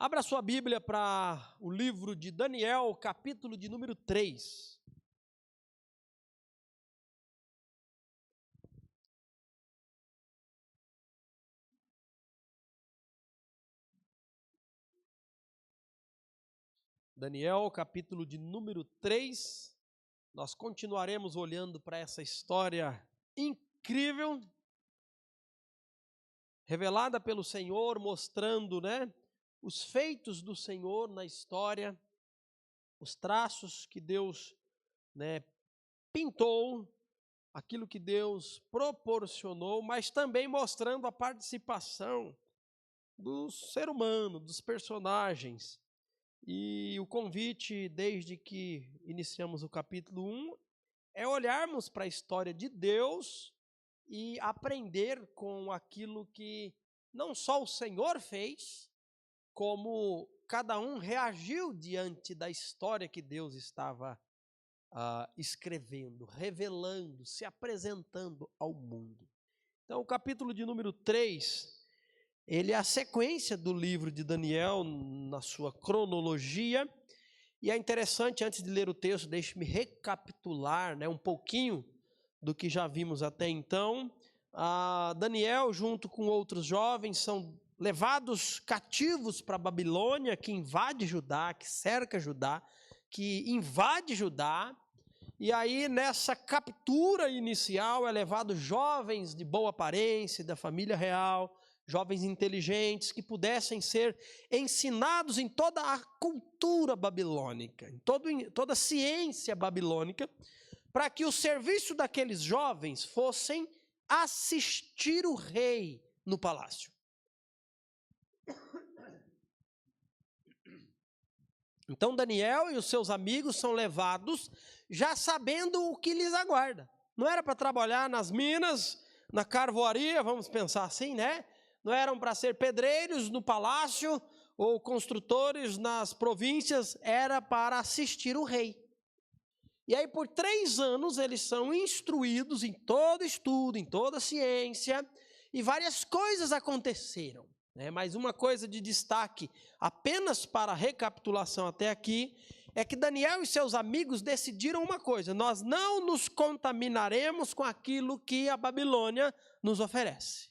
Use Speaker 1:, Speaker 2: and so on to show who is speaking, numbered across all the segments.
Speaker 1: Abra sua Bíblia para o livro de Daniel, capítulo de número 3. Daniel, capítulo de número 3. Nós continuaremos olhando para essa história incrível, revelada pelo Senhor, mostrando, os feitos do Senhor na história, os traços que Deus, pintou, aquilo que Deus proporcionou, mas também mostrando a participação do ser humano, dos personagens. E o convite, desde que iniciamos o capítulo 1, é olharmos para a história de Deus e aprender com aquilo que não só o Senhor fez, como cada um reagiu diante da história que Deus estava escrevendo, revelando, se apresentando ao mundo. Então, o capítulo de número 3, ele é a sequência do livro de Daniel na sua cronologia. E é interessante, antes de ler o texto, deixe-me recapitular um pouquinho do que já vimos até então. Daniel, junto com outros jovens, são levados cativos para a Babilônia, que invade Judá, que cerca Judá, que invade Judá. E aí, nessa captura inicial, é levado jovens de boa aparência, da família real, jovens inteligentes, que pudessem ser ensinados em toda a cultura babilônica, em toda a ciência babilônica, para que o serviço daqueles jovens fossem assistir o rei no palácio. Então Daniel e os seus amigos são levados já sabendo o que lhes aguarda. Não era para trabalhar nas minas, na carvoaria, vamos pensar assim, Não eram para ser pedreiros no palácio ou construtores nas províncias, era para assistir o rei. E aí por 3 anos eles são instruídos em todo estudo, em toda ciência, e várias coisas aconteceram. Mas uma coisa de destaque, apenas para a recapitulação até aqui, é que Daniel e seus amigos decidiram uma coisa: nós não nos contaminaremos com aquilo que a Babilônia nos oferece.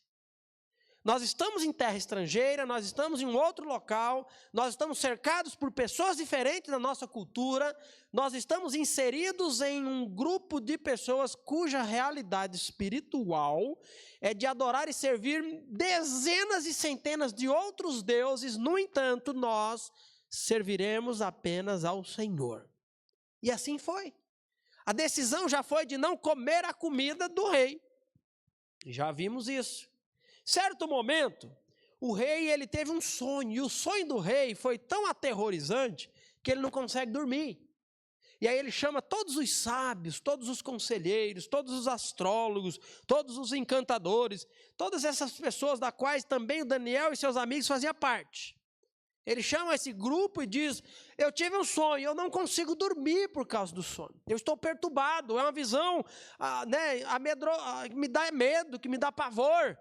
Speaker 1: Nós estamos em terra estrangeira, nós estamos em um outro local, nós estamos cercados por pessoas diferentes da nossa cultura, nós estamos inseridos em um grupo de pessoas cuja realidade espiritual é de adorar e servir dezenas e centenas de outros deuses. No entanto, nós serviremos apenas ao Senhor. E assim foi. A decisão já foi de não comer a comida do rei. Já vimos isso. Certo momento, o rei ele teve um sonho, e o sonho do rei foi tão aterrorizante que ele não consegue dormir. E aí ele chama todos os sábios, todos os conselheiros, todos os astrólogos, todos os encantadores, todas essas pessoas da quais também o Daniel e seus amigos faziam parte. Ele chama esse grupo e diz: eu tive um sonho, eu não consigo dormir por causa do sonho. Eu estou perturbado, é uma visão que me dá medo, que me dá pavor.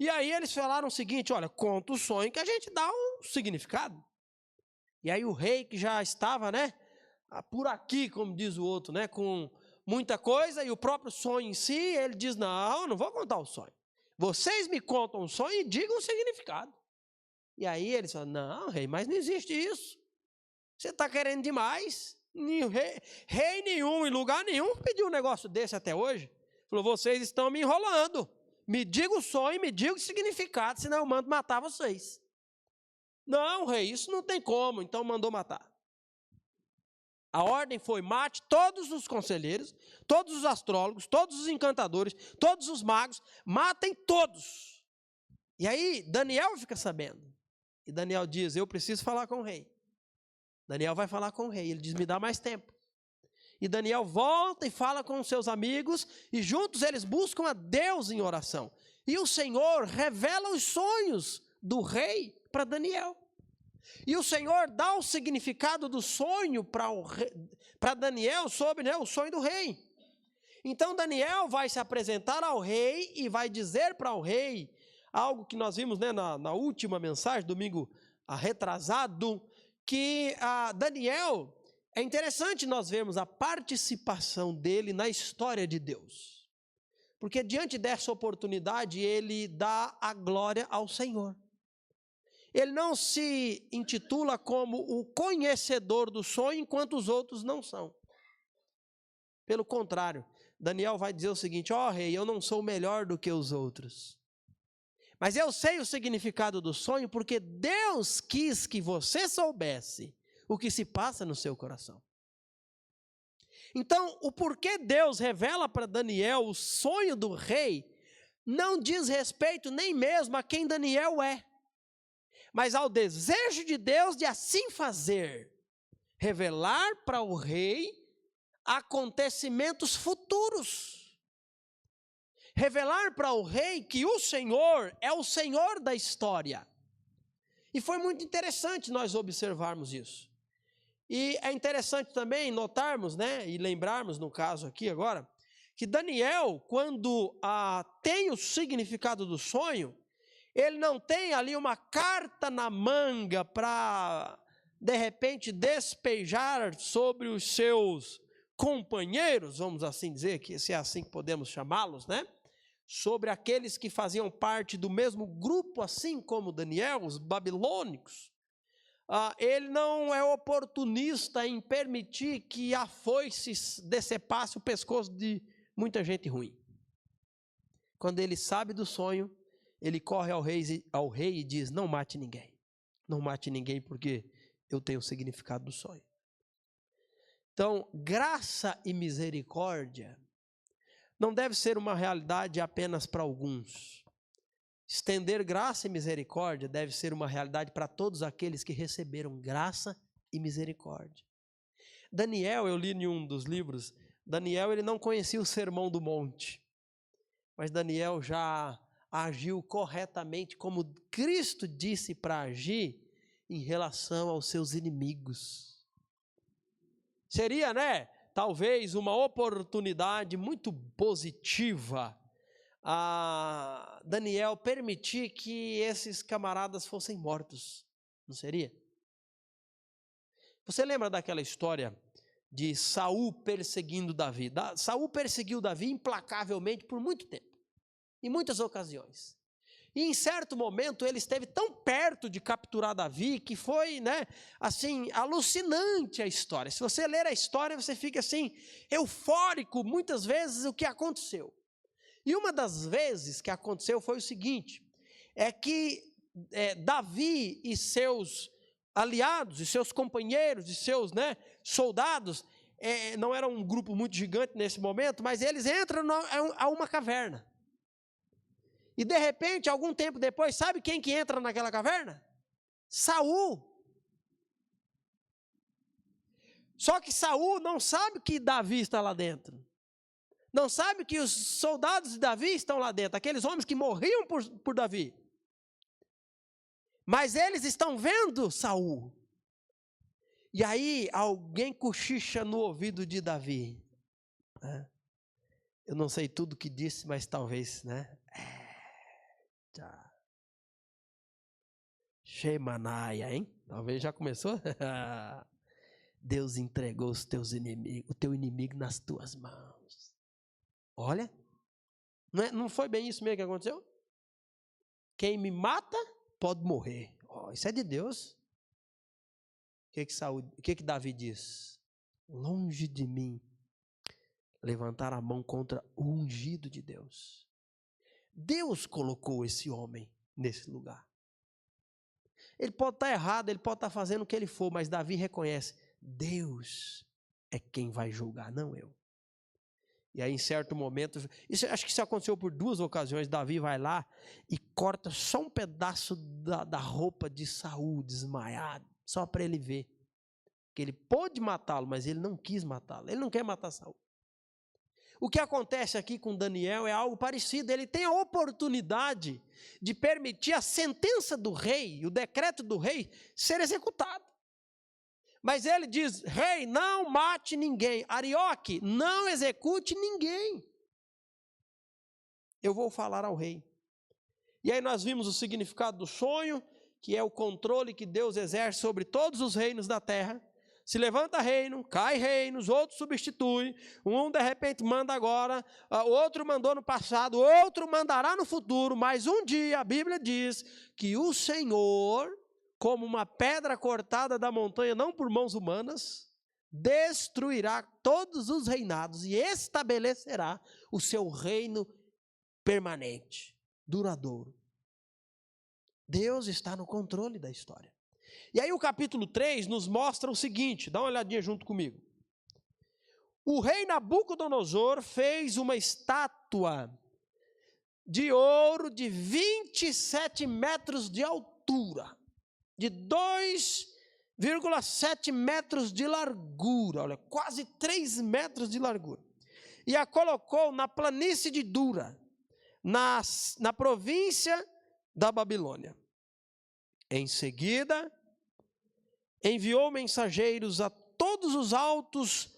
Speaker 1: E aí eles falaram o seguinte: olha, conta o sonho que a gente dá um significado. E aí o rei, que já estava, por aqui, como diz o outro, com muita coisa, e o próprio sonho em si, ele diz: não vou contar o sonho. Vocês me contam o sonho e digam o significado. E aí eles falam: não, rei, mas não existe isso. Você está querendo demais. Rei nenhum, em lugar nenhum, pediu um negócio desse até hoje. Falou: vocês estão me enrolando. Me diga o sonho, me diga o significado, senão eu mando matar vocês. Não, rei, isso não tem como. Então mandou matar. A ordem foi: mate todos os conselheiros, todos os astrólogos, todos os encantadores, todos os magos, matem todos. E aí Daniel fica sabendo. E Daniel diz: eu preciso falar com o rei. Daniel vai falar com o rei. Ele diz: me dá mais tempo. E Daniel volta e fala com os seus amigos, e juntos eles buscam a Deus em oração. E o Senhor revela os sonhos do rei para Daniel. E o Senhor dá o significado do sonho para Daniel sobre o sonho do rei. Então Daniel vai se apresentar ao rei e vai dizer para o rei algo que nós vimos na última mensagem, domingo retrasado, que Daniel, é interessante nós vermos a participação dele na história de Deus. Porque diante dessa oportunidade, ele dá a glória ao Senhor. Ele não se intitula como o conhecedor do sonho, enquanto os outros não são. Pelo contrário, Daniel vai dizer o seguinte: ó rei, eu não sou melhor do que os outros, mas eu sei o significado do sonho, porque Deus quis que você soubesse o que se passa no seu coração. Então, o porquê Deus revela para Daniel o sonho do rei, não diz respeito nem mesmo a quem Daniel é, mas ao desejo de Deus de assim fazer, revelar para o rei acontecimentos futuros. Revelar para o rei que o Senhor é o Senhor da história. E foi muito interessante nós observarmos isso. E é interessante também notarmos, e lembrarmos no caso aqui agora, que Daniel, quando tem o significado do sonho, ele não tem ali uma carta na manga para, de repente, despejar sobre os seus companheiros, vamos assim dizer, que se é assim que podemos chamá-los, sobre aqueles que faziam parte do mesmo grupo, assim como Daniel, os babilônicos. Ele não é oportunista em permitir que a foice decepasse o pescoço de muita gente ruim. Quando ele sabe do sonho, ele corre ao rei e diz: não mate ninguém. Não mate ninguém, porque eu tenho o significado do sonho. Então, graça e misericórdia não deve ser uma realidade apenas para alguns. Estender graça e misericórdia deve ser uma realidade para todos aqueles que receberam graça e misericórdia. Daniel, eu li em um dos livros, Daniel ele não conhecia o Sermão do Monte, mas Daniel já agiu corretamente como Cristo disse para agir em relação aos seus inimigos. Seria, talvez uma oportunidade muito positiva a Daniel permitir que esses camaradas fossem mortos, não seria? Você lembra daquela história de Saul perseguindo Davi? Saul perseguiu Davi implacavelmente por muito tempo, em muitas ocasiões. E em certo momento ele esteve tão perto de capturar Davi que foi, assim, alucinante a história. Se você ler a história, você fica assim, eufórico, muitas vezes, o que aconteceu. E uma das vezes que aconteceu foi o seguinte, é que Davi e seus aliados, e seus companheiros, e seus soldados, não era um grupo muito gigante nesse momento, mas eles entram a uma caverna. E de repente, algum tempo depois, sabe quem que entra naquela caverna? Saul. Só que Saul não sabe que Davi está lá dentro. Não sabe que os soldados de Davi estão lá dentro, aqueles homens que morriam por Davi. Mas eles estão vendo Saul. E aí alguém cochicha no ouvido de Davi. Eu não sei tudo que disse, mas talvez, Shemanaia, hein? Talvez já começou. Deus entregou o teu inimigo nas tuas mãos. Olha, não foi bem isso mesmo que aconteceu? Quem me mata pode morrer. Isso é de Deus. O que Davi diz? Longe de mim levantar a mão contra o ungido de Deus. Deus colocou esse homem nesse lugar. Ele pode estar errado, ele pode estar fazendo o que ele for, mas Davi reconhece, Deus é quem vai julgar, não eu. E aí em certo momento, acho que isso aconteceu por 2 ocasiões, Davi vai lá e corta só um pedaço da roupa de Saul desmaiado, só para ele ver. Que ele pôde matá-lo, mas ele não quis matá-lo, ele não quer matar Saul. O que acontece aqui com Daniel é algo parecido, ele tem a oportunidade de permitir a sentença do rei, o decreto do rei, ser executado. Mas ele diz, rei, não mate ninguém, Arioque, não execute ninguém. Eu vou falar ao rei. E aí nós vimos o significado do sonho, que é o controle que Deus exerce sobre todos os reinos da terra. Se levanta reino, cai reinos, outro substitui, um de repente manda agora, outro mandou no passado, outro mandará no futuro, mas um dia a Bíblia diz que o Senhor, como uma pedra cortada da montanha, não por mãos humanas, destruirá todos os reinados e estabelecerá o seu reino permanente, duradouro. Deus está no controle da história. E aí o capítulo 3 nos mostra o seguinte, dá uma olhadinha junto comigo. O rei Nabucodonosor fez uma estátua de ouro de 27 metros de altura, de 2,7 metros de largura, olha, quase 3 metros de largura. E a colocou na planície de Dura, na província da Babilônia. Em seguida, enviou mensageiros a todos os altos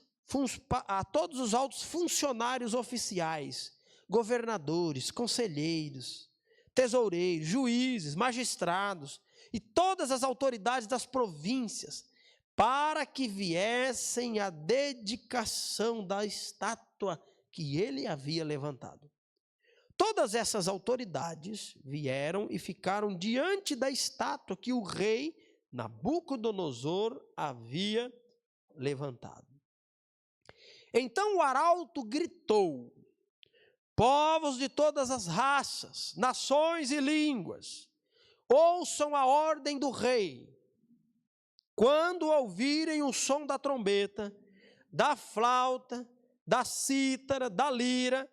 Speaker 1: funcionários oficiais, governadores, conselheiros, tesoureiros, juízes, magistrados e todas as autoridades das províncias, para que viessem à dedicação da estátua que ele havia levantado. Todas essas autoridades vieram e ficaram diante da estátua que o rei Nabucodonosor havia levantado. Então o arauto gritou: povos de todas as raças, nações e línguas, ouçam a ordem do rei. Quando ouvirem o som da trombeta, da flauta, da cítara, da lira,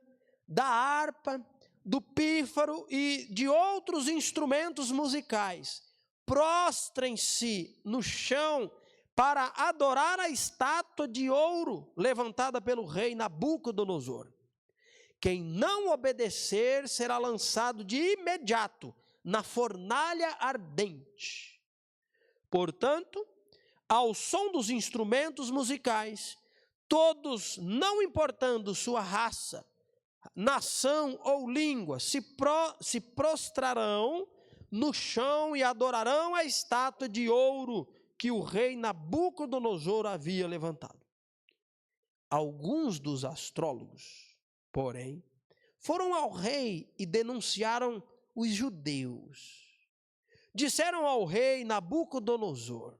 Speaker 1: da harpa, do pífaro e de outros instrumentos musicais, prostrem-se no chão para adorar a estátua de ouro levantada pelo rei Nabucodonosor. Quem não obedecer será lançado de imediato na fornalha ardente. Portanto, ao som dos instrumentos musicais, todos, não importando sua raça, nação ou língua, se prostrarão no chão e adorarão a estátua de ouro que o rei Nabucodonosor havia levantado. Alguns dos astrólogos, porém, foram ao rei e denunciaram os judeus. Disseram ao rei Nabucodonosor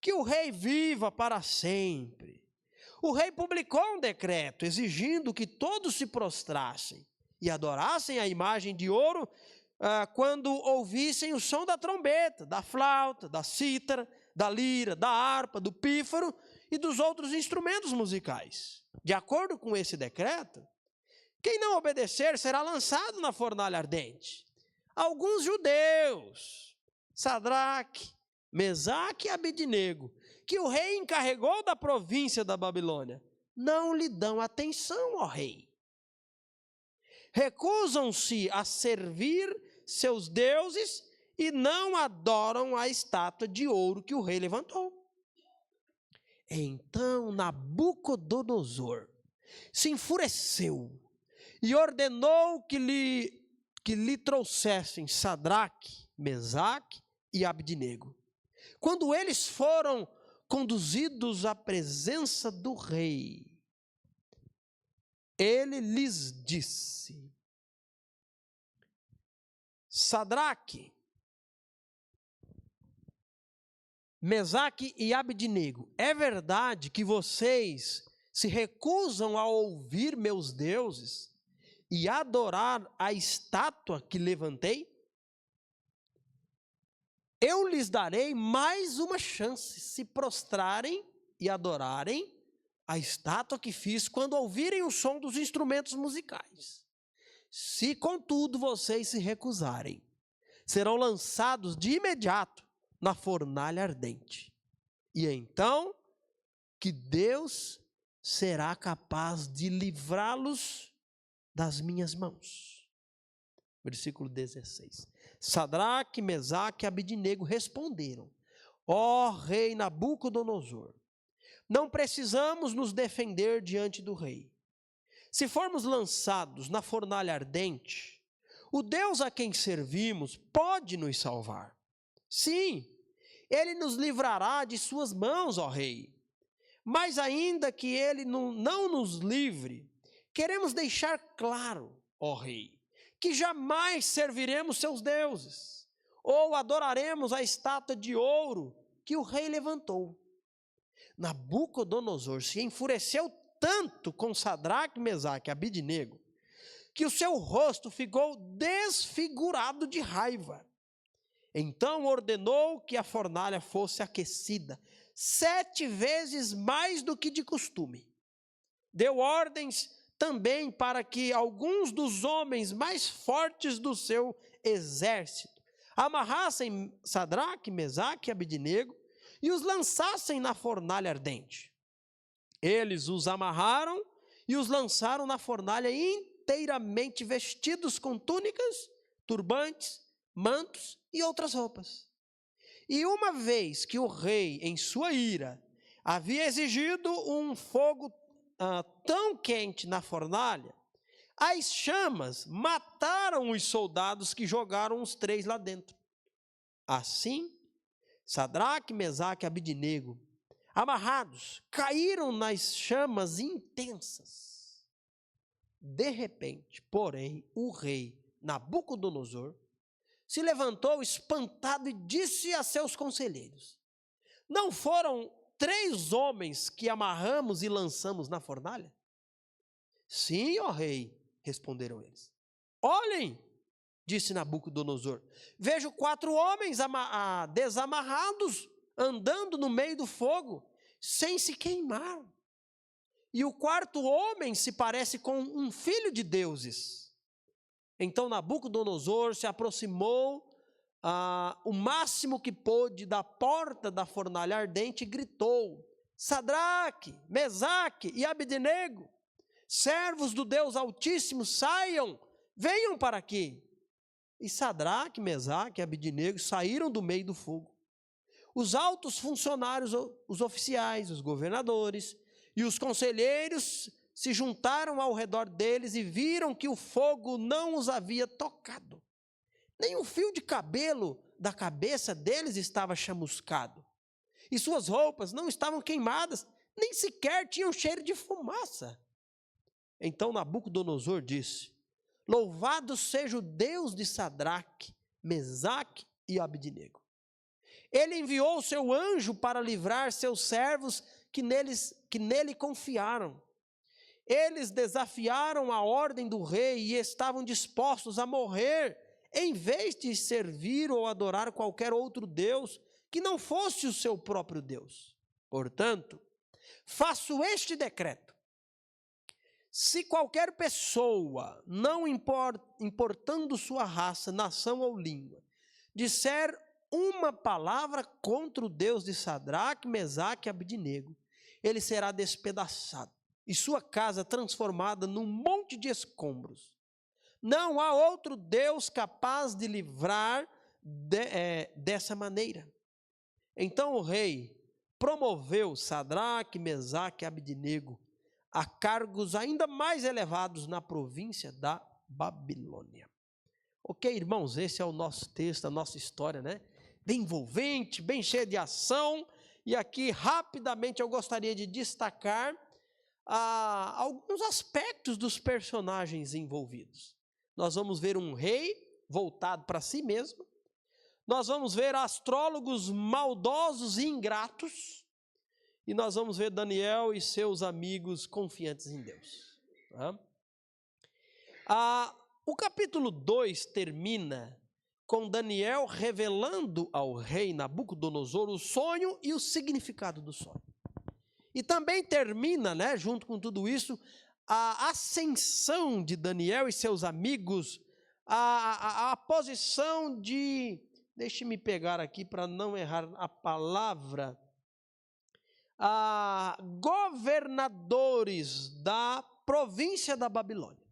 Speaker 1: que o rei viva para sempre. O rei publicou um decreto exigindo que todos se prostrassem e adorassem a imagem de ouro quando ouvissem o som da trombeta, da flauta, da cítara, da lira, da harpa, do pífaro e dos outros instrumentos musicais. De acordo com esse decreto, quem não obedecer será lançado na fornalha ardente. Alguns judeus, Sadraque, Mesaque e Abednego, que o rei encarregou da província da Babilônia, não lhe dão atenção, ó rei. Recusam-se a servir seus deuses e não adoram a estátua de ouro que o rei levantou. Então Nabucodonosor se enfureceu e ordenou que lhe trouxessem Sadraque, Mesaque e Abednego. Quando eles foram conduzidos à presença do rei, ele lhes disse: Sadraque, Mesaque e Abednego, é verdade que vocês se recusam a ouvir meus deuses e adorar a estátua que levantei? Eu lhes darei mais uma chance, se prostrarem e adorarem a estátua que fiz quando ouvirem o som dos instrumentos musicais. Se, contudo, vocês se recusarem, serão lançados de imediato na fornalha ardente. E então, que Deus será capaz de livrá-los das minhas mãos. Versículo 16. Sadraque, Mesaque e Abednego responderam: ó rei Nabucodonosor, não precisamos nos defender diante do rei. Se formos lançados na fornalha ardente, o Deus a quem servimos pode nos salvar. Sim, ele nos livrará de suas mãos, ó rei. Mas ainda que ele não nos livre, queremos deixar claro, ó rei, que jamais serviremos seus deuses, ou adoraremos a estátua de ouro que o rei levantou. Nabucodonosor se enfureceu tanto com Sadraque, Mesaque e Abidnego, que o seu rosto ficou desfigurado de raiva. Então ordenou que a fornalha fosse aquecida 7 vezes mais do que de costume. Deu ordens também para que alguns dos homens mais fortes do seu exército amarrassem Sadraque, Mesaque e Abidnego e os lançassem na fornalha ardente. Eles os amarraram e os lançaram na fornalha inteiramente vestidos com túnicas, turbantes, mantos e outras roupas. E uma vez que o rei, em sua ira, havia exigido um fogo tão quente na fornalha, as chamas mataram os soldados que jogaram os 3 lá dentro. Assim, Sadraque, Mesaque e Abidnego, amarrados, caíram nas chamas intensas. De repente, porém, o rei Nabucodonosor se levantou espantado e disse a seus conselheiros: não foram 3 homens que amarramos e lançamos na fornalha? Sim, ó rei, responderam eles. Olhem, disse Nabucodonosor, vejo 4 homens desamarrados, andando no meio do fogo, sem se queimar. E o 4º homem se parece com um filho de deuses. Então Nabucodonosor se aproximou o máximo que pôde da porta da fornalha ardente e gritou: Sadraque, Mesaque e Abidnego, servos do Deus Altíssimo, saiam, venham para aqui. E Sadraque, Mesaque e Abidnego saíram do meio do fogo. Os altos funcionários, os oficiais, os governadores e os conselheiros se juntaram ao redor deles e viram que o fogo não os havia tocado. Nem um fio de cabelo da cabeça deles estava chamuscado. E suas roupas não estavam queimadas, nem sequer tinham cheiro de fumaça. Então Nabucodonosor disse: louvado seja o Deus de Sadraque, Mesaque e Abidnego. Ele enviou o seu anjo para livrar seus servos que nele confiaram. Eles desafiaram a ordem do rei e estavam dispostos a morrer, em vez de servir ou adorar qualquer outro Deus que não fosse o seu próprio Deus. Portanto, faço este decreto: se qualquer pessoa, não importando sua raça, nação ou língua, disser uma palavra contra o Deus de Sadraque, Mesaque e Abidnego, ele será despedaçado e sua casa transformada num monte de escombros. Não há outro Deus capaz de livrar dessa maneira. Então o rei promoveu Sadraque, Mesaque e Abidnego a cargos ainda mais elevados na província da Babilônia. Ok, irmãos, esse é o nosso texto, a nossa história, né? Bem envolvente, bem cheia de ação. E aqui, rapidamente, eu gostaria de destacar alguns aspectos dos personagens envolvidos. Nós vamos ver um rei voltado para si mesmo. Nós vamos ver astrólogos maldosos e ingratos. E nós vamos ver Daniel e seus amigos confiantes em Deus. O capítulo 2 termina com Daniel revelando ao rei Nabucodonosor o sonho e o significado do sonho. E também termina, né, junto com tudo isso, a ascensão de Daniel e seus amigos, a posição de, deixe-me pegar aqui para não errar a palavra, governadores da província da Babilônia.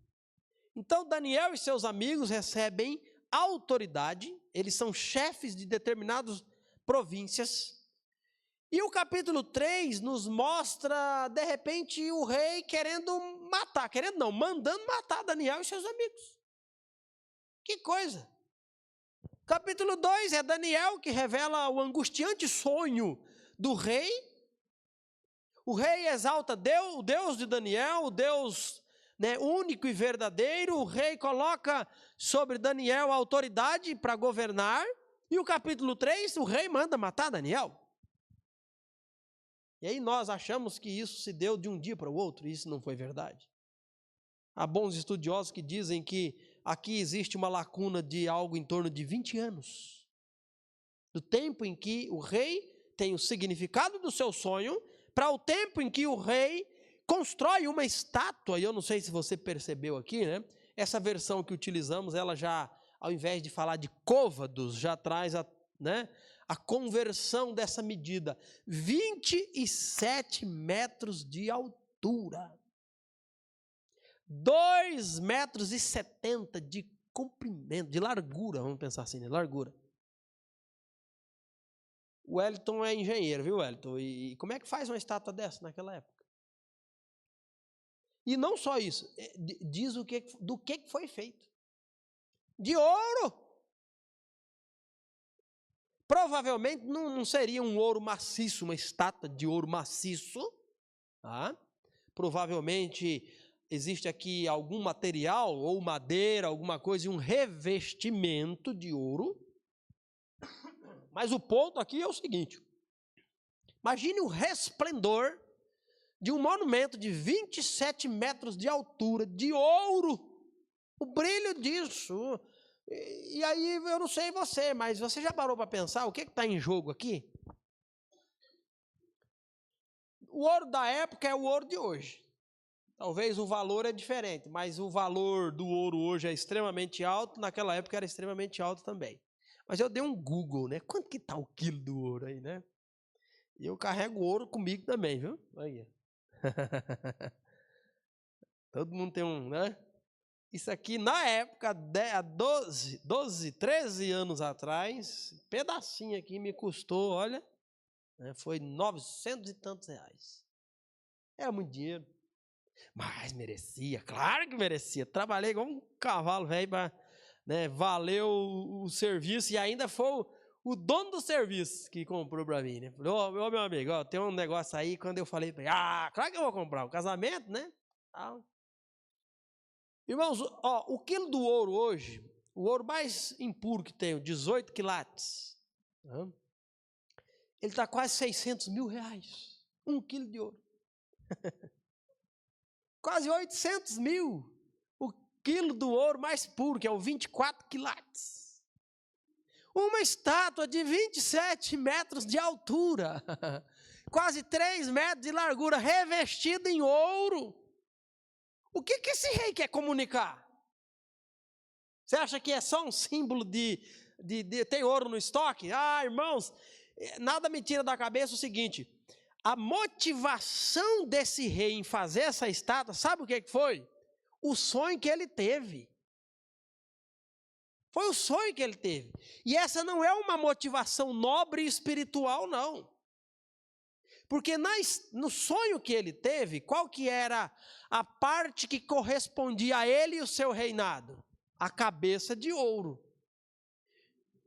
Speaker 1: Então Daniel e seus amigos recebem autoridade, eles são chefes de determinadas províncias. E o capítulo 3 nos mostra, de repente, o rei mandando matar Daniel e seus amigos. Que coisa! Capítulo 2 é Daniel que revela o angustiante sonho do rei. O rei exalta Deus, o Deus de Daniel, o Deus, né, único e verdadeiro. O rei coloca sobre Daniel a autoridade para governar. E o capítulo 3, o rei manda matar Daniel. E aí nós achamos que isso se deu de um dia para o outro, e isso não foi verdade. Há bons estudiosos que dizem que aqui existe uma lacuna de algo em torno de 20 anos. Do tempo em que o rei tem o significado do seu sonho, para o tempo em que o rei constrói uma estátua. E eu não sei se você percebeu aqui, né? Essa versão que utilizamos, ela já, ao invés de falar de côvados, já traz a conversão dessa medida. 27 metros de altura. 2,70 metros de comprimento, de largura, vamos pensar assim, né? Largura. O Wellington é engenheiro, viu, Wellington? E como é que faz uma estátua dessa naquela época? E não só isso, diz do que foi feito. De ouro. Provavelmente não seria um ouro maciço, uma estátua de ouro maciço. Tá? Provavelmente existe aqui algum material, ou madeira, alguma coisa, um revestimento de ouro. Mas o ponto aqui é o seguinte: imagine o resplendor de um monumento de 27 metros de altura, de ouro, o brilho disso. E aí, eu não sei você, mas você já parou para pensar o que está em jogo aqui? O ouro da época é o ouro de hoje. Talvez o valor é diferente, mas o valor do ouro hoje é extremamente alto, naquela época era extremamente alto também. Mas eu dei um Google, né? Quanto que está o quilo do ouro aí, né? E eu carrego ouro comigo também, viu? Aí. Todo mundo tem um, né? Isso aqui, na época, há 12, 13 anos atrás, pedacinho aqui me custou, olha, né, foi 900 e tantos reais. Era muito dinheiro. Mas merecia, claro que merecia. Trabalhei igual um cavalo velho para, né, valeu o serviço, e ainda foi o dono do serviço que comprou para mim, né? Falei, ô, meu amigo, ó, tem um negócio aí. Quando eu falei para ele, claro que eu vou comprar, o casamento, né? Irmãos, ó, o quilo do ouro hoje, o ouro mais impuro que tem, 18 quilates, ele está quase 600 mil reais. 1 quilo de ouro. Quase 800 mil. O quilo do ouro mais puro, que é o 24 quilates. Uma estátua de 27 metros de altura. Quase 3 metros de largura, revestida em ouro. O que esse rei quer comunicar? Você acha que é só um símbolo de tem ouro no estoque? Irmãos, nada me tira da cabeça o seguinte: a motivação desse rei em fazer essa estátua, sabe o que foi? O sonho que ele teve. Foi o sonho que ele teve. E essa não é uma motivação nobre e espiritual, não. Porque no sonho que ele teve, qual que era a parte que correspondia a ele e o seu reinado? A cabeça de ouro.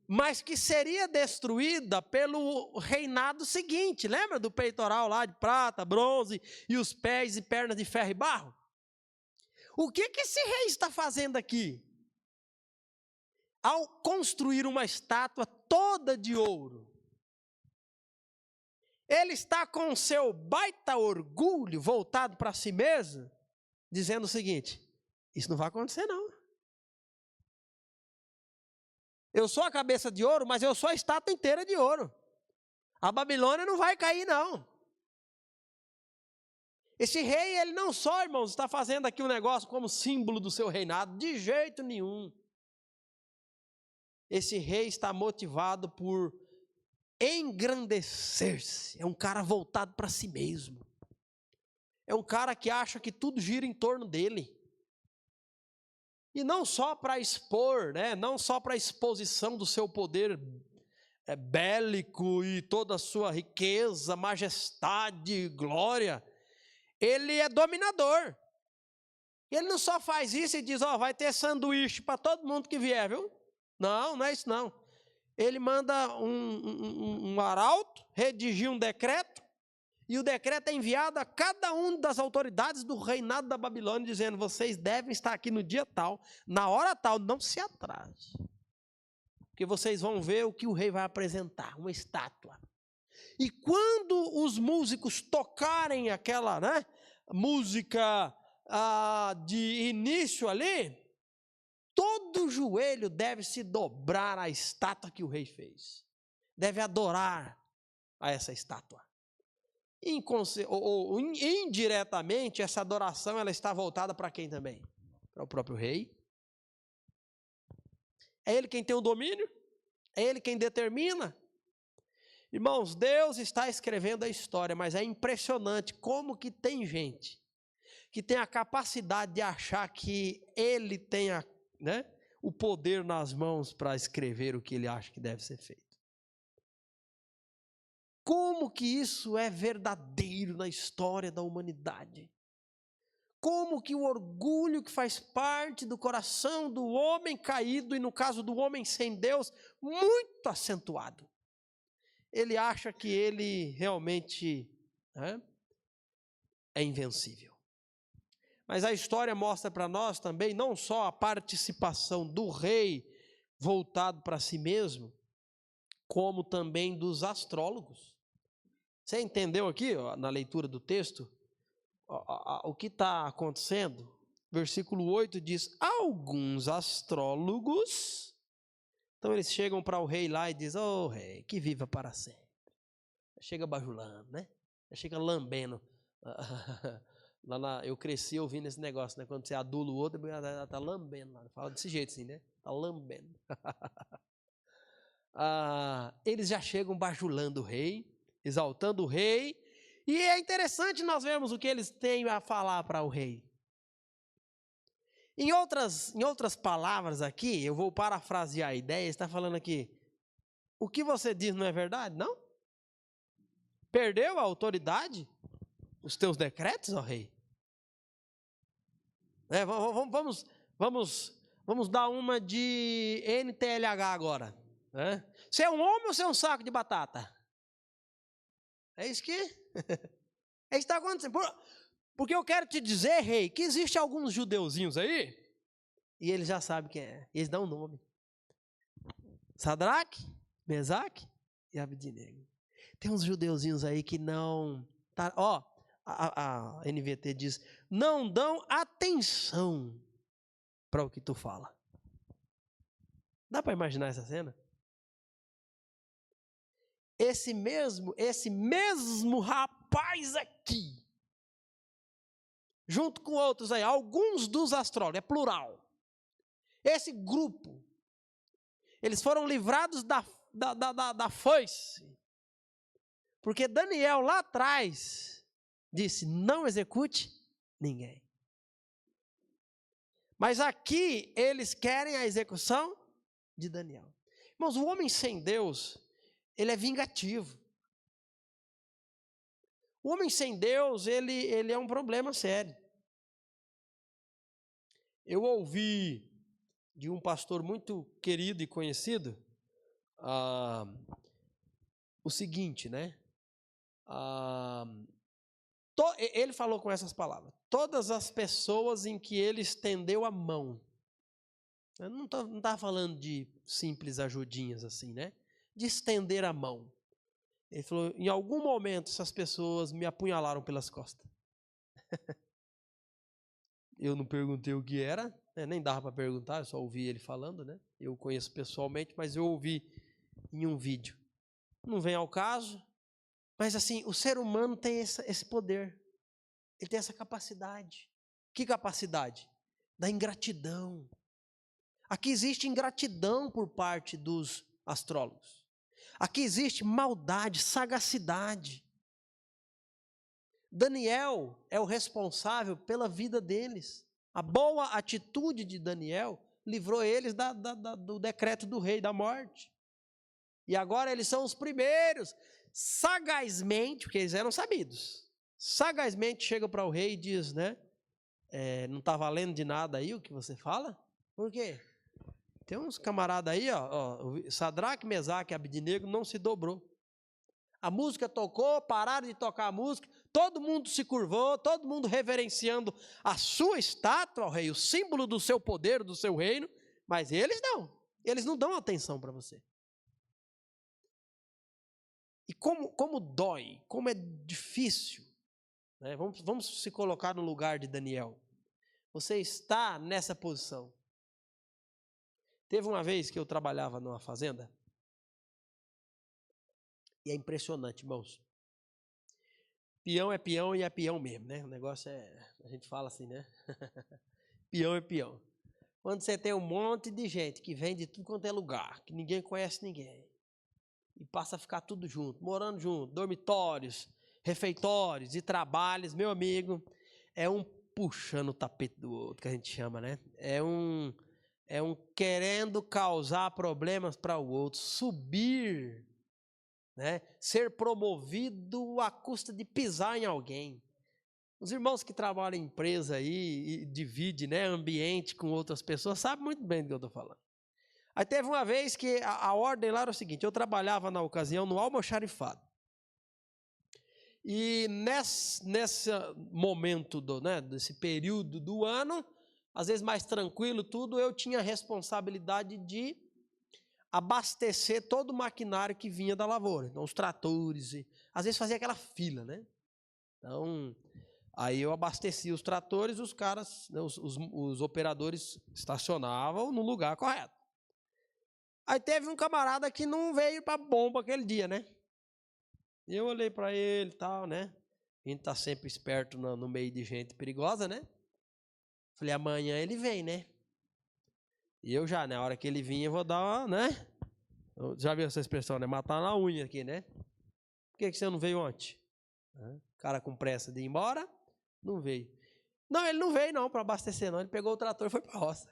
Speaker 1: Mas que seria destruída pelo reinado seguinte. Lembra do peitoral lá de prata, bronze, e os pés e pernas de ferro e barro? O que esse rei está fazendo aqui? Ao construir uma estátua toda de ouro, ele está com o seu baita orgulho voltado para si mesmo, dizendo o seguinte: isso não vai acontecer não. Eu sou a cabeça de ouro, mas eu sou a estátua inteira de ouro. A Babilônia não vai cair não. Esse rei, ele não só, irmãos, está fazendo aqui um negócio como símbolo do seu reinado, de jeito nenhum. Esse rei está motivado por engrandecer-se. É um cara voltado para si mesmo. É um cara que acha que tudo gira em torno dele. E não só para expor, né? Não só para a exposição do seu poder bélico e toda a sua riqueza, majestade, glória. Ele é dominador. Ele não só faz isso e diz, vai ter sanduíche para todo mundo que vier, viu? Não é isso não. ele manda um arauto redigir um decreto, e o decreto é enviado a cada uma das autoridades do reinado da Babilônia, dizendo: vocês devem estar aqui no dia tal, na hora tal, não se atrase, porque vocês vão ver o que o rei vai apresentar, uma estátua. E quando os músicos tocarem aquela, né, música de início ali, todo joelho deve se dobrar à estátua que o rei fez. Deve adorar a essa estátua. Ou indiretamente, essa adoração ela está voltada para quem também? Para o próprio rei. É ele quem tem o domínio? É ele quem determina? Irmãos, Deus está escrevendo a história, mas é impressionante como que tem gente que tem a capacidade de achar que ele tem o poder nas mãos para escrever o que ele acha que deve ser feito. Como que isso é verdadeiro na história da humanidade? Como que o orgulho que faz parte do coração do homem caído, e no caso do homem sem Deus, muito acentuado, ele acha que ele realmente é invencível. Mas a história mostra para nós também não só a participação do rei voltado para si mesmo, como também dos astrólogos. Você entendeu aqui, na leitura do texto, o que está acontecendo? Versículo 8 diz: alguns astrólogos. Então eles chegam para o rei lá e dizem: ô rei, que viva para sempre. Chega bajulando, né? Chega lambendo. Eu cresci ouvindo esse negócio, né? Quando você adula o outro, ela está lambendo. Fala desse jeito assim, né? Está lambendo. Eles já chegam bajulando o rei, exaltando o rei. E é interessante nós vermos o que eles têm a falar para o rei. Em outras palavras aqui, eu vou parafrasear a ideia, está falando aqui: o que você diz não é verdade? Não? Perdeu a autoridade? Os teus decretos, ó rei? Vamos dar uma de NTLH agora. Você é um homem ou você é um saco de batata? É isso que está acontecendo. Porque eu quero te dizer, rei, que existe alguns judeuzinhos aí, e eles já sabem quem é. Eles dão um nome: Sadraque, Mesaque e Abednego. Tem uns judeuzinhos aí que não... a NVT diz: não dão atenção para o que tu fala. Dá para imaginar essa cena? Esse mesmo rapaz aqui, junto com outros aí, alguns dos astrólogos, é plural. Esse grupo, eles foram livrados da foice, porque Daniel lá atrás disse: não execute ninguém. Mas aqui eles querem a execução de Daniel. Irmãos, o homem sem Deus, ele é vingativo. O homem sem Deus, ele é um problema sério. Eu ouvi de um pastor muito querido e conhecido o seguinte, né? Ele falou com essas palavras: todas as pessoas em que ele estendeu a mão, eu não estava falando de simples ajudinhas assim, né? De estender a mão. Ele falou: em algum momento essas pessoas me apunhalaram pelas costas. Eu não perguntei o que era, né? Nem dava para perguntar, eu só ouvi ele falando, né? Eu conheço pessoalmente, mas eu ouvi em um vídeo. Não vem ao caso, mas assim, o ser humano tem esse poder, ele tem essa capacidade. Que capacidade? Da ingratidão. Aqui existe ingratidão por parte dos astrólogos. Aqui existe maldade, sagacidade. Daniel é o responsável pela vida deles. A boa atitude de Daniel livrou eles do decreto do rei da morte. E agora eles são os primeiros, sagazmente, porque eles eram sabidos, sagazmente chegam para o rei e diz, né? Não está valendo de nada aí o que você fala? Por quê? Tem uns camaradas aí, Sadraque, Mesaque e Abednego não se dobrou. A música tocou, pararam de tocar a música, todo mundo se curvou, todo mundo reverenciando a sua estátua, ó rei, o símbolo do seu poder, do seu reino, mas eles não dão atenção para você. E como dói, como é difícil, né? Vamos se colocar no lugar de Daniel. Você está nessa posição. Teve uma vez que eu trabalhava numa fazenda, e é impressionante, irmãos. Peão é peão e é peão mesmo, né? O negócio a gente fala assim, né? Peão é peão. Quando você tem um monte de gente que vem de tudo quanto é lugar, que ninguém conhece ninguém, e passa a ficar tudo junto, morando junto, dormitórios, refeitórios e trabalhos, meu amigo, é um puxando o tapete do outro, que a gente chama, né? É um querendo causar problemas para o outro, subir, né? Ser promovido à custa de pisar em alguém. Os irmãos que trabalham em empresa aí e dividem, né, ambiente com outras pessoas sabem muito bem do que eu estou falando. Aí teve uma vez que a ordem lá era o seguinte: eu trabalhava na ocasião no almoxarifado. E nesse momento desse período do ano, às vezes mais tranquilo tudo, eu tinha a responsabilidade de abastecer todo o maquinário que vinha da lavoura. Então, os tratores, às vezes fazia aquela fila, né? Então, aí eu abastecia os tratores, os caras, né, os operadores estacionavam no lugar correto. Aí teve um camarada que não veio para bomba aquele dia, né? E eu olhei para ele e tal, né? A gente tá sempre esperto no meio de gente perigosa, né? Falei, amanhã ele vem, né? E eu já, na hora que ele vinha, eu vou dar uma, né? Já viu essa expressão, né? Matar na unha aqui, né? Por que você não veio ontem? O cara com pressa de ir embora, não veio. Não, ele não veio não para abastecer não, ele pegou o trator e foi para a roça.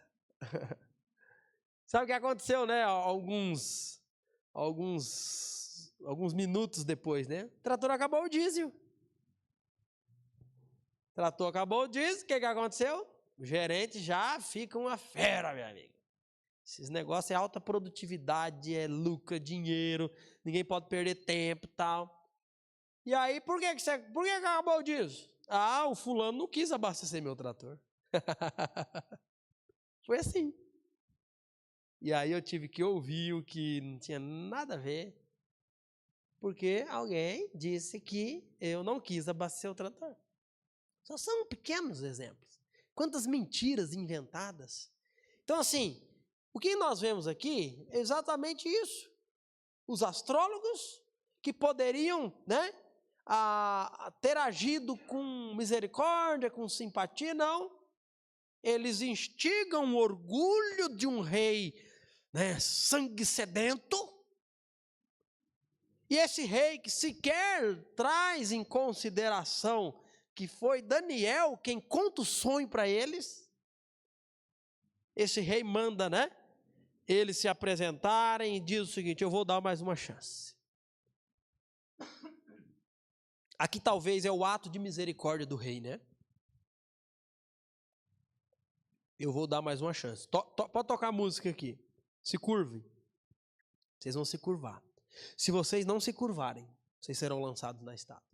Speaker 1: Sabe o que aconteceu, né? Alguns minutos depois, né? O trator acabou o diesel. O trator acabou o diesel, o que aconteceu? O gerente já fica uma fera, meu amigo. Esses negócios é alta produtividade, é lucro, é dinheiro, ninguém pode perder tempo e tal. E aí, por que acabou o diesel? Ah, o fulano não quis abastecer meu trator. Foi assim. E aí eu tive que ouvir o que não tinha nada a ver, porque alguém disse que eu não quis abastecer o trator. Só são pequenos exemplos. Quantas mentiras inventadas. Então, assim, o que nós vemos aqui é exatamente isso. Os astrólogos que poderiam, né, ter agido com misericórdia, com simpatia, não. Eles instigam o orgulho de um rei, né, sangue sedento. E esse rei que sequer traz em consideração que foi Daniel quem conta o sonho para eles. Esse rei manda, né, eles se apresentarem e diz o seguinte: eu vou dar mais uma chance. Aqui talvez é o ato de misericórdia do rei, né? Eu vou dar mais uma chance. Pode tocar a música aqui. Se curve. Vocês vão se curvar. Se vocês não se curvarem, vocês serão lançados na estátua.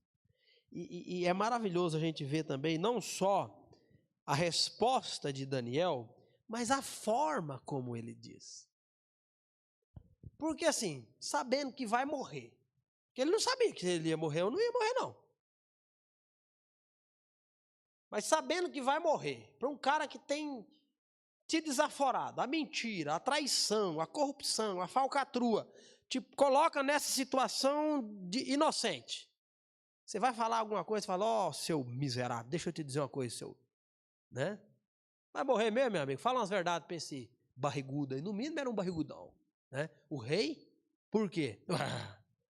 Speaker 1: E é maravilhoso a gente ver também, não só a resposta de Daniel, mas a forma como ele diz. Porque assim, sabendo que vai morrer. Porque ele não sabia que ele ia morrer ou não ia morrer, não. Mas sabendo que vai morrer, para um cara que tem te desaforado, a mentira, a traição, a corrupção, a falcatrua, te coloca nessa situação de inocente. Você vai falar alguma coisa, fala, ó, seu miserável, deixa eu te dizer uma coisa, seu, né? Vai morrer mesmo, meu amigo? Fala umas verdades para esse barrigudo aí. No mínimo era um barrigudão, né? O rei, por quê?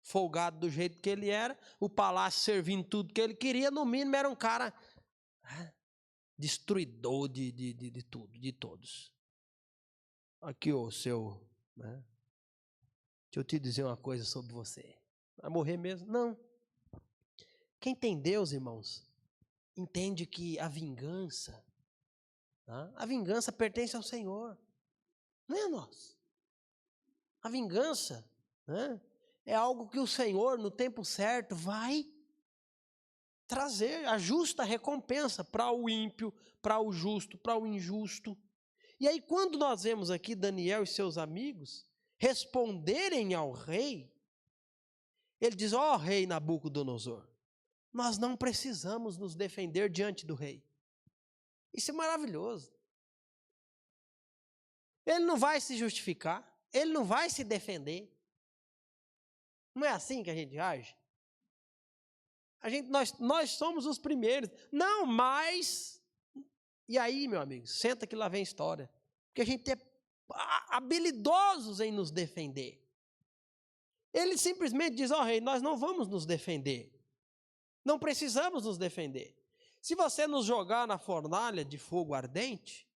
Speaker 1: Folgado do jeito que ele era, o palácio servindo tudo que ele queria, no mínimo era um cara destruidor de tudo, de todos. Aqui, ô seu, né? Deixa eu te dizer uma coisa sobre você. Vai morrer mesmo? Não. Quem tem Deus, irmãos, entende que a vingança pertence ao Senhor. Não é nós. A vingança, né, é algo que o Senhor, no tempo certo, vai trazer a justa recompensa para o ímpio, para o justo, para o injusto. E aí, quando nós vemos aqui Daniel e seus amigos responderem ao rei, ele diz: ó rei Nabucodonosor, nós não precisamos nos defender diante do rei. Isso é maravilhoso. Ele não vai se justificar, ele não vai se defender. Não é assim que a gente age? Nós somos os primeiros. Não, mas... E aí, meu amigo, senta que lá vem a história. Porque a gente é habilidosos em nos defender. Ele simplesmente diz: ó rei, nós não vamos nos defender. Não precisamos nos defender. Se você nos jogar na fornalha de fogo ardente,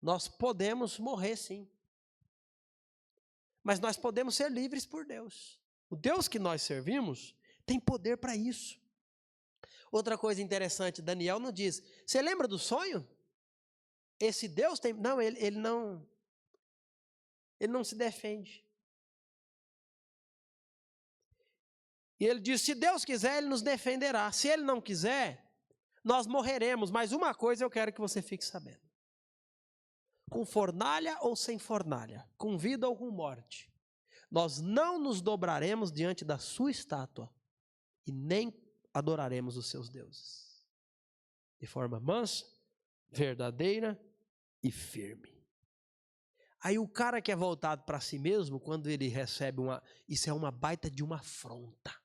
Speaker 1: nós podemos morrer sim. Mas nós podemos ser livres por Deus. O Deus que nós servimos tem poder para isso. Outra coisa interessante, Daniel não diz: você lembra do sonho? Esse Deus tem... Não, ele não se defende. E ele diz: se Deus quiser, ele nos defenderá. Se ele não quiser, nós morreremos. Mas uma coisa eu quero que você fique sabendo: com fornalha ou sem fornalha, com vida ou com morte, nós não nos dobraremos diante da sua estátua e nem adoraremos os seus deuses. De forma mansa, verdadeira e firme. Aí o cara que é voltado para si mesmo, quando ele recebe isso é uma baita de uma afronta.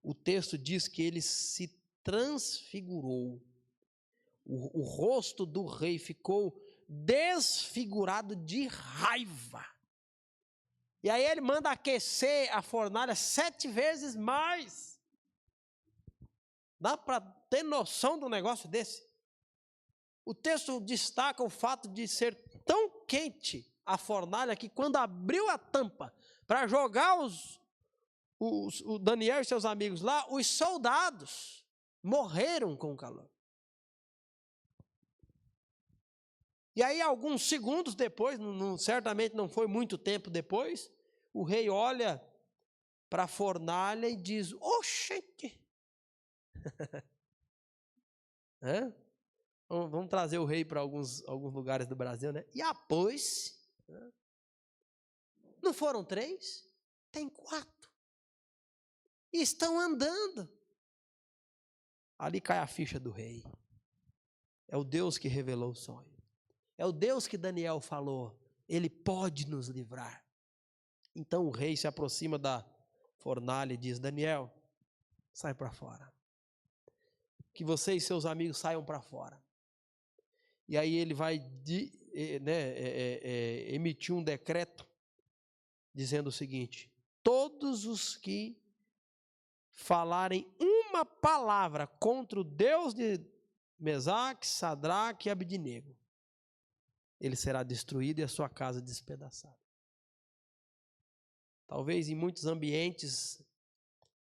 Speaker 1: O texto diz que ele se transfigurou. O rosto do rei ficou desfigurado de raiva. E aí ele manda aquecer a fornalha 7 vezes mais. Dá para ter noção de um negócio desse? O texto destaca o fato de ser tão quente a fornalha que quando abriu a tampa para jogar o Daniel e seus amigos lá, os soldados morreram com o calor. E aí, alguns segundos depois, certamente não foi muito tempo depois, o rei olha para a fornalha e diz: oxente! Vamos trazer o rei para alguns lugares do Brasil, né? E após, não foram 3? Tem 4. E estão andando. Ali cai a ficha do rei. É o Deus que revelou o sonho. É o Deus que Daniel falou: ele pode nos livrar. Então o rei se aproxima da fornalha e diz: Daniel, sai para fora. Que você e seus amigos saiam para fora. E aí ele vai emitir um decreto dizendo o seguinte: todos os que falarem uma palavra contra o Deus de Mesaque, Sadraque e Abidnego, ele será destruído e a sua casa despedaçada. Talvez em muitos ambientes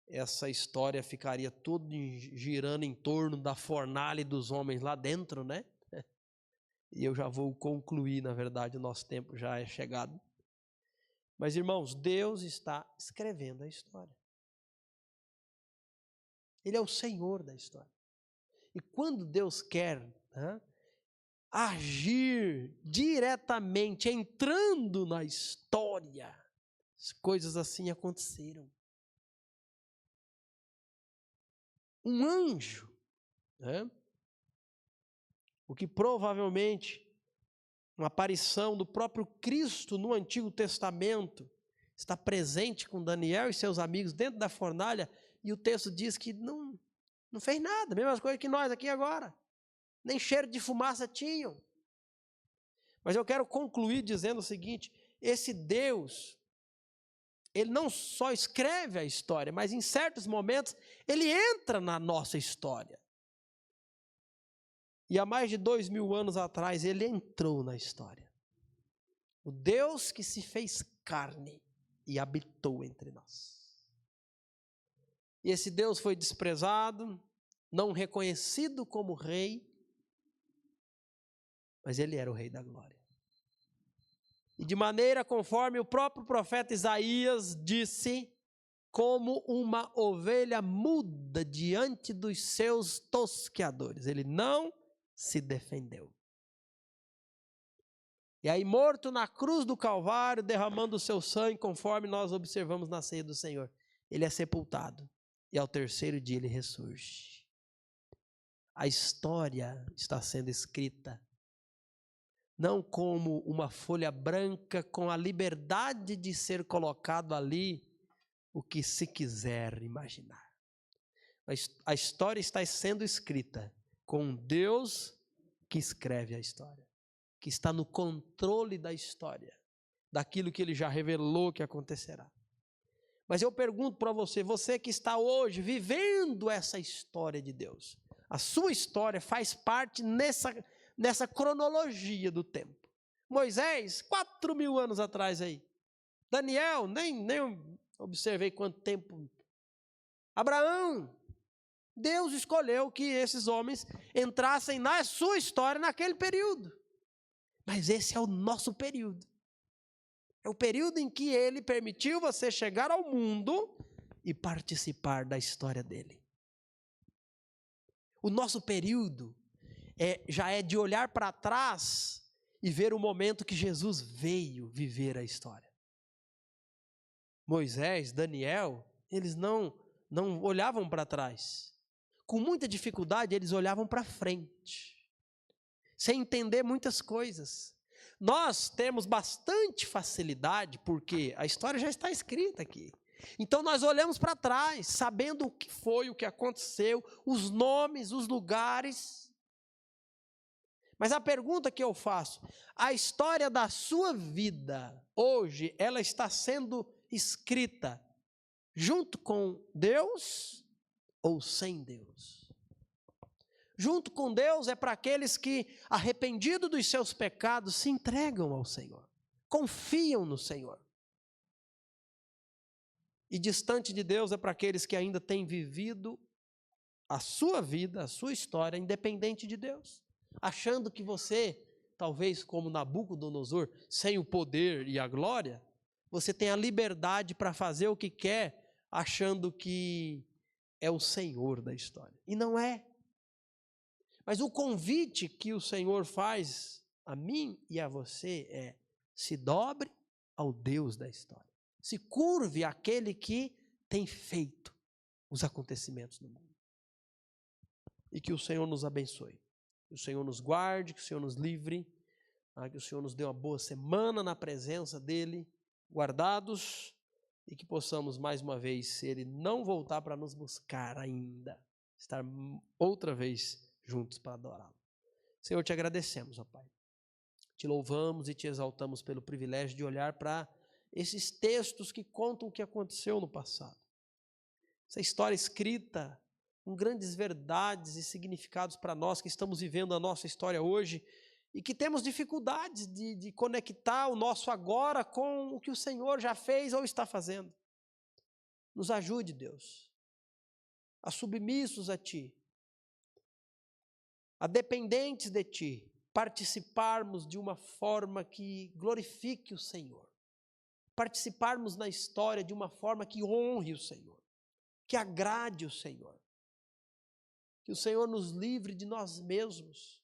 Speaker 1: essa história ficaria tudo girando em torno da fornalha e dos homens lá dentro, né? E eu já vou concluir, na verdade, o nosso tempo já é chegado. Mas, irmãos, Deus está escrevendo a história. Ele é o Senhor da história. E quando Deus quer agir diretamente, entrando na história, coisas assim aconteceram. Um anjo, o que provavelmente uma aparição do próprio Cristo no Antigo Testamento, está presente com Daniel e seus amigos dentro da fornalha, e o texto diz que não fez nada, mesma coisa que nós aqui agora, nem cheiro de fumaça tinham. Mas eu quero concluir dizendo o seguinte: esse Deus, ele não só escreve a história, mas em certos momentos ele entra na nossa história. E há mais de 2000 anos atrás ele entrou na história. O Deus que se fez carne e habitou entre nós. E esse Deus foi desprezado, não reconhecido como rei, mas ele era o Rei da Glória. E de maneira conforme o próprio profeta Isaías disse, como uma ovelha muda diante dos seus tosqueadores. Ele não se defendeu. E aí, morto na cruz do Calvário, derramando o seu sangue, conforme nós observamos na ceia do Senhor, ele é sepultado. E ao terceiro dia ele ressurge. A história está sendo escrita, não como uma folha branca com a liberdade de ser colocado ali o que se quiser imaginar. A história está sendo escrita com um Deus que escreve a história, que está no controle da história, daquilo que ele já revelou que acontecerá. Mas eu pergunto para você, você que está hoje vivendo essa história de Deus, a sua história faz parte nessa cronologia do tempo. Moisés, 4.000 anos atrás aí. Daniel, nem observei quanto tempo. Abraão, Deus escolheu que esses homens entrassem na sua história naquele período. Mas esse é o nosso período. É o período em que ele permitiu você chegar ao mundo e participar da história dele. O nosso período já é de olhar para trás e ver o momento que Jesus veio viver a história. Moisés, Daniel, eles não olhavam para trás. Com muita dificuldade, eles olhavam para frente, sem entender muitas coisas. Nós temos bastante facilidade, porque a história já está escrita aqui. Então nós olhamos para trás, sabendo o que foi, o que aconteceu, os nomes, os lugares. Mas a pergunta que eu faço, a história da sua vida, hoje, ela está sendo escrita junto com Deus ou sem Deus? Junto com Deus é para aqueles que, arrependidos dos seus pecados, se entregam ao Senhor, confiam no Senhor. E distante de Deus é para aqueles que ainda têm vivido a sua vida, a sua história, independente de Deus, achando que você, talvez como Nabucodonosor, sem o poder e a glória, você tem a liberdade para fazer o que quer, achando que é o Senhor da história. E não é. Mas o convite que o Senhor faz a mim e a você é: se dobre ao Deus da história. Se curve àquele que tem feito os acontecimentos no mundo. E que o Senhor nos abençoe. Que o Senhor nos guarde, que o Senhor nos livre. Que o Senhor nos dê uma boa semana na presença dEle, guardados, e que possamos mais uma vez, se Ele não voltar para nos buscar ainda, estar outra vez juntos para adorá-lo. Senhor, te agradecemos, ó Pai. Te louvamos e te exaltamos pelo privilégio de olhar para esses textos que contam o que aconteceu no passado. Essa história escrita com grandes verdades e significados para nós que estamos vivendo a nossa história hoje e que temos dificuldades de conectar o nosso agora com o que o Senhor já fez ou está fazendo. Nos ajude, Deus, a submissos a Ti, a dependentes de Ti, participarmos de uma forma que glorifique o Senhor. Participarmos na história de uma forma que honre o Senhor, que agrade o Senhor. Que o Senhor nos livre de nós mesmos,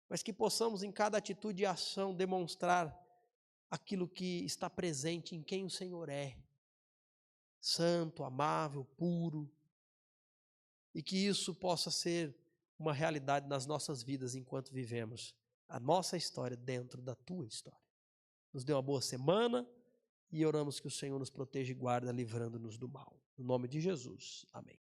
Speaker 1: mas que possamos em cada atitude e ação demonstrar aquilo que está presente em quem o Senhor é. Santo, amável, puro. E que isso possa ser uma realidade nas nossas vidas enquanto vivemos a nossa história dentro da Tua história. Nos dê uma boa semana. E oramos que o Senhor nos proteja e guarda, livrando-nos do mal. No nome de Jesus. Amém.